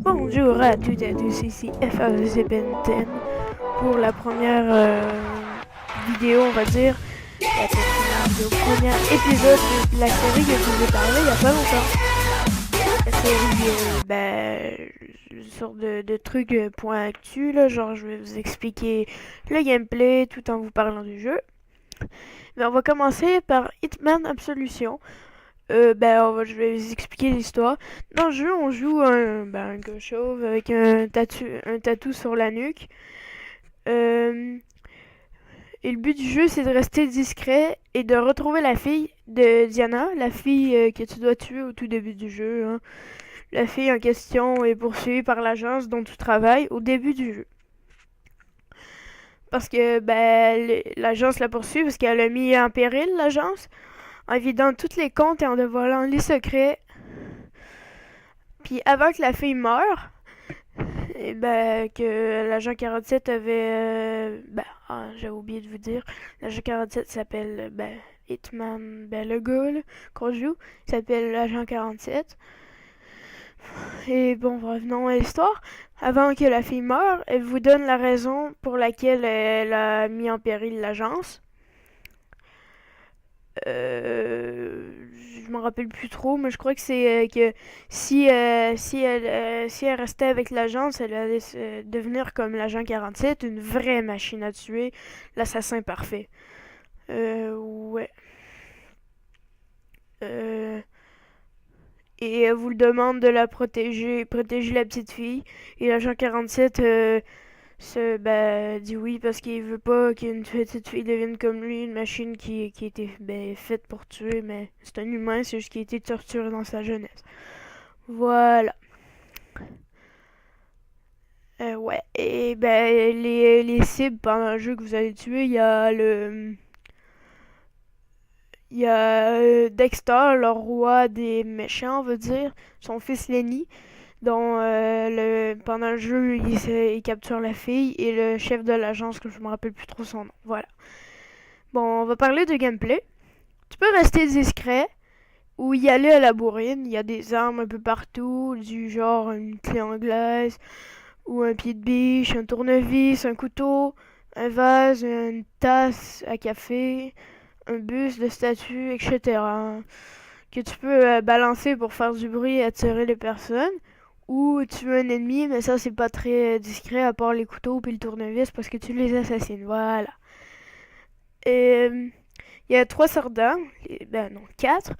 Bonjour à toutes et à tous, ici FAZBNTN pour la première vidéo, on va dire, le premier épisode de la série que je vous ai parlé il n'y a pas longtemps. La série, une sorte de truc point actu, là, genre je vais vous expliquer le gameplay tout en vous parlant du jeu. Mais on va commencer par Hitman Absolution. Je vais vous expliquer l'histoire. Dans le jeu, on joue un gars chauve avec un tatou sur la nuque. Euh, et le but du jeu, c'est de rester discret et de retrouver la fille de Diana, la fille que tu dois tuer au tout début du jeu, hein. La fille en question est poursuivie par l'agence dont tu travailles au début du jeu. Parce que l'agence la poursuit parce qu'elle a mis en péril l'agence en vidant tous les comptes et en dévoilant les secrets. Puis avant que la fille meure, et que l'agent 47 avait... j'ai oublié de vous dire. L'agent 47 s'appelle, Hitman, le gars là, qu'on joue, il s'appelle l'agent 47. Et bon, revenons à l'histoire. Avant que la fille meure, elle vous donne la raison pour laquelle elle a mis en péril l'agence. Je m'en rappelle plus trop, mais je crois que c'est que si elle restait avec l'agence, elle allait devenir comme l'agent 47, une vraie machine à tuer, l'assassin parfait. Ouais. Euh, et elle vous le demande de la protéger la petite fille. Et l'agent 47 dit oui parce qu'il veut pas qu'une petite fille devienne comme lui, une machine qui a été faite pour tuer, mais c'est un humain, c'est juste qu'il a été torturé dans sa jeunesse. Voilà. Ouais. Et les cibles pendant le jeu que vous allez tuer, il y a Dexter, le roi des méchants, on va dire, son fils Lenny, dont pendant le jeu, il capture la fille, et le chef de l'agence, que je me rappelle plus trop son nom. Voilà. Bon, on va parler de gameplay. Tu peux rester discret ou y aller à la bourrine. Il y a des armes un peu partout, du genre une clé anglaise, ou un pied de biche, un tournevis, un couteau, un vase, une tasse à café, un buste de statue, etc. Que tu peux balancer pour faire du bruit et attirer les personnes. Ou tuer un ennemi, mais ça c'est pas très discret à part les couteaux puis le tournevis parce que tu les assassines. Voilà. Et il y a trois sortes d'armes, non, quatre.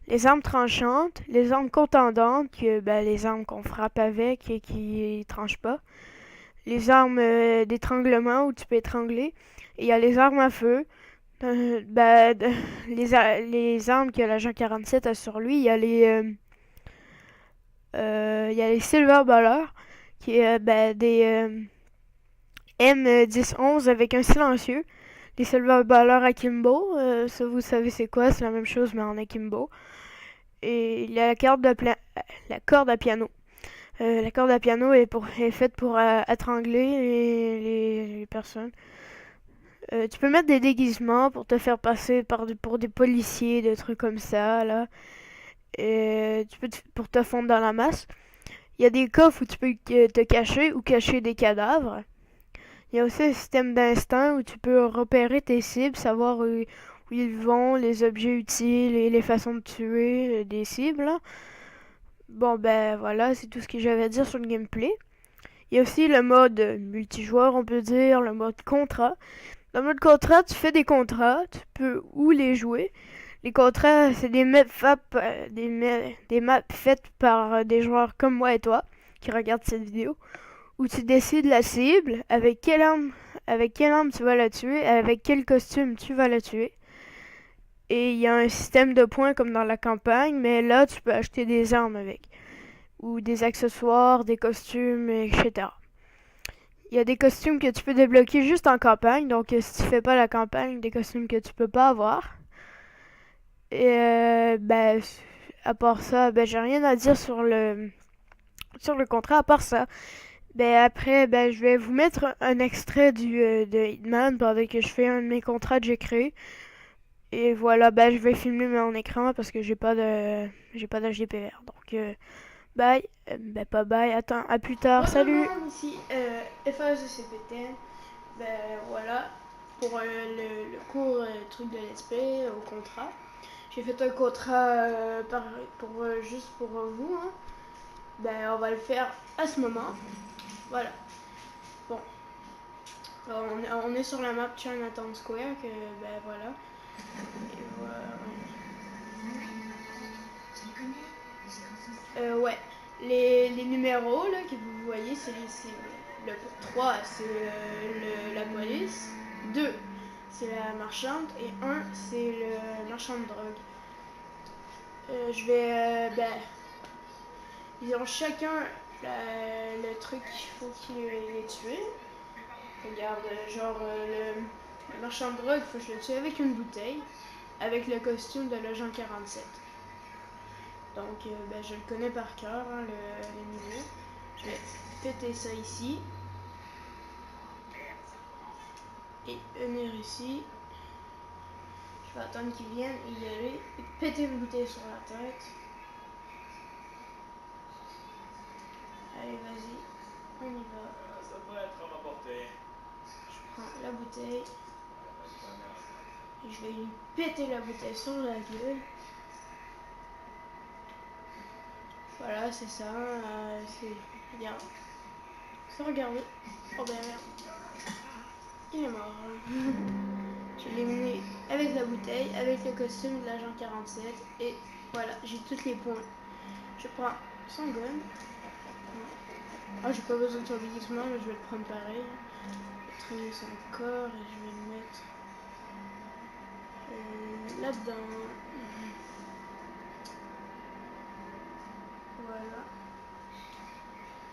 Les armes tranchantes, les armes contendantes, les armes qu'on frappe avec et qui tranchent pas. Les armes d'étranglement où tu peux étrangler. Et il y a les armes à feu. Les armes que l'agent 47 a sur lui, il y a les Silver Ballers, qui est des M1011 avec un silencieux. Les Silver Ballers Akimbo, ça vous savez c'est quoi, c'est la même chose mais en Akimbo. Et il y a la corde à piano. La corde à piano est faite pour étrangler les personnes. Tu peux mettre des déguisements pour te faire passer pour des policiers, des trucs comme ça, là. Et pour te fondre dans la masse. Il y a des coffres où tu peux te cacher ou cacher des cadavres. Il y a aussi un système d'instinct où tu peux repérer tes cibles, savoir où ils vont, les objets utiles et les façons de tuer des cibles, hein. Bon voilà, c'est tout ce que j'avais à dire sur le gameplay. Il y a aussi le mode multijoueur, on peut dire, le mode contrat. Dans le mode contrat, tu fais des contrats, tu peux où les jouer. Les contrats, c'est des maps faites par des joueurs comme moi et toi qui regardent cette vidéo, où tu décides la cible, avec quelle arme tu vas la tuer, avec quel costume tu vas la tuer. Et il y a un système de points comme dans la campagne, mais là tu peux acheter des armes avec, ou des accessoires, des costumes, etc. Il y a des costumes que tu peux débloquer juste en campagne, donc si tu fais pas la campagne, des costumes que tu peux pas avoir. Et à part ça, j'ai rien à dire sur le contrat à part ça. Après, je vais vous mettre un extrait de Hitman pendant que je fais un de mes contrats que j'ai créé. Et voilà, je vais filmer mon écran parce que j'ai pas d'HDPR. Donc, Bye. Ben pas bye, attends, à plus tard, salut. Ici FASCPTN. Ben voilà, pour le cours truc de l'esprit au contrat. J'ai fait un contrat juste pour vous. Hein. Ben on va le faire à ce moment. Voilà. Bon, on est sur la map Chinatown Square. Que, ben voilà. Et voilà. Ouais. Les numéros là, que vous voyez, c'est le 3, c'est la police. 2, c'est la marchande. Et 1, c'est le marchand de drogue. Je vais. Ils ont chacun le truc qu'il faut qu'ils les tuent. Regarde, le marchand de drogue, il faut que je le tue avec une bouteille, avec le costume de l'agent 47. Donc, je le connais par cœur, hein, le niveau. Je vais péter ça ici. Et venir ici. Je vais attendre qu'il vienne, y aller, et péter une bouteille sur la tête. Allez, vas-y, on y va. Ça devrait être à ma portée. Je prends la bouteille. Et je vais lui péter la bouteille sur la gueule. Voilà, c'est ça. C'est bien. Sans regarder. Oh ben merde. Il est mort. Je l'ai éliminé avec la bouteille, avec le costume de l'agent 47. Et voilà, j'ai tous les points. Je prends son gun. Ah, j'ai pas besoin de son déguisement, mais je vais le prendre pareil. Je vais traîner son corps et je vais le mettre là-dedans. Voilà.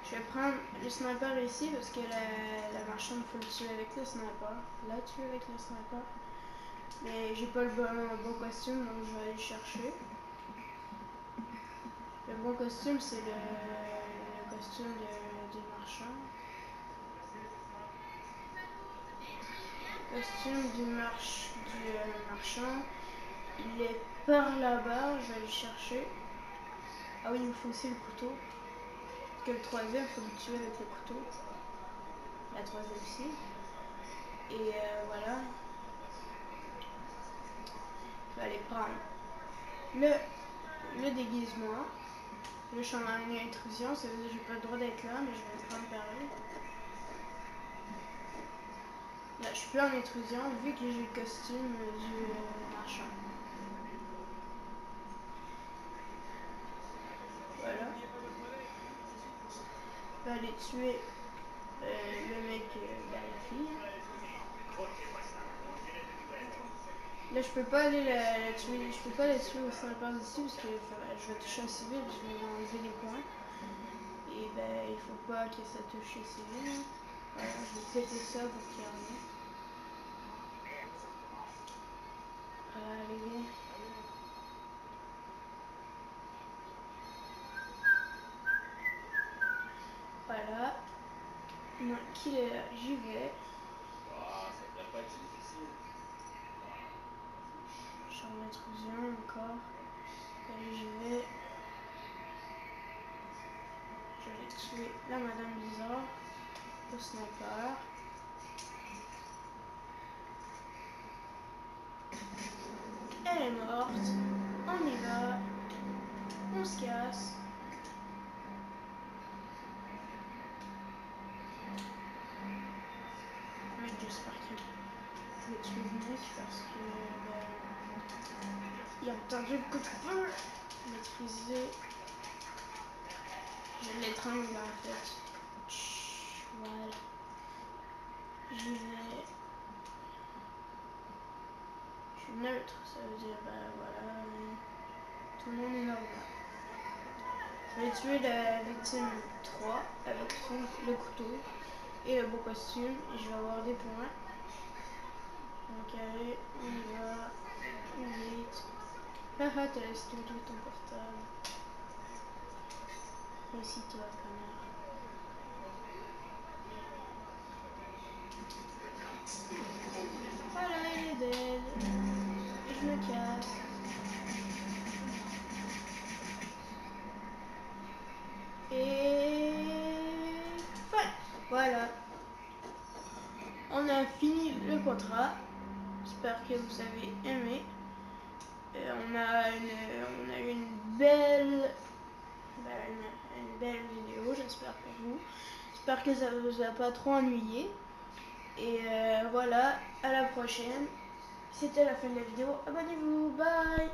Je vais prendre le sniper ici parce que la marchande faut le tuer avec le sniper. La tuer avec le sniper. Mais j'ai pas le bon costume donc je vais aller le chercher. Le bon costume c'est le costume du marchand. Le costume du marchand. Il est par là-bas, je vais aller le chercher. Ah oui, il me faut aussi le couteau. Parce que le troisième, il faut le tuer avec le couteau. La troisième aussi. Et voilà. Je vais aller prendre le déguisement. Le champ d'intrusion, ça veut dire que j'ai pas le droit d'être là, mais je vais le prendre pareil. Là, je suis plus en intrusion vu que j'ai le costume du marchand. Voilà. Je vais aller tuer le mec, la fille. Là, je peux pas aller la tuer. Je peux pas la tuer au sniper d'ici parce que je vais toucher un civil, je vais enlever les points. Et il faut pas que ça touche les civils. Voilà, je vais péter ça pour qu'il y en ait. Voilà, allez. Voilà. Non, qu'il est là, j'y vais. Ça devrait pas être difficile. Champ d'intrusion encore. Allez, j'y vais. Je vais tuer la Madame Bizarre au sniper. Elle est morte. On y va. On se casse. Mais j'espère qu'il va tuer le mec parce que il a entendu le coup de feu. Maîtriser. Je l'étrangle en fait. Voilà. J'y vais. Je suis neutre, ça veut dire voilà. Tout le monde est normal. Je vais tuer la victime 3 avec le couteau et le beau costume et je vais avoir des points. Donc allez, on y va. Vite. Haha, t'as laissé tout ton portable. Réussis-toi, connard. Voilà, il est dead. Et je me casse. Voilà. On a fini le contrat. J'espère que vous avez aimé. On a eu une belle vidéo, j'espère pour vous. J'espère que ça vous a pas trop ennuyé. Et voilà, à la prochaine. C'était la fin de la vidéo. Abonnez-vous, bye!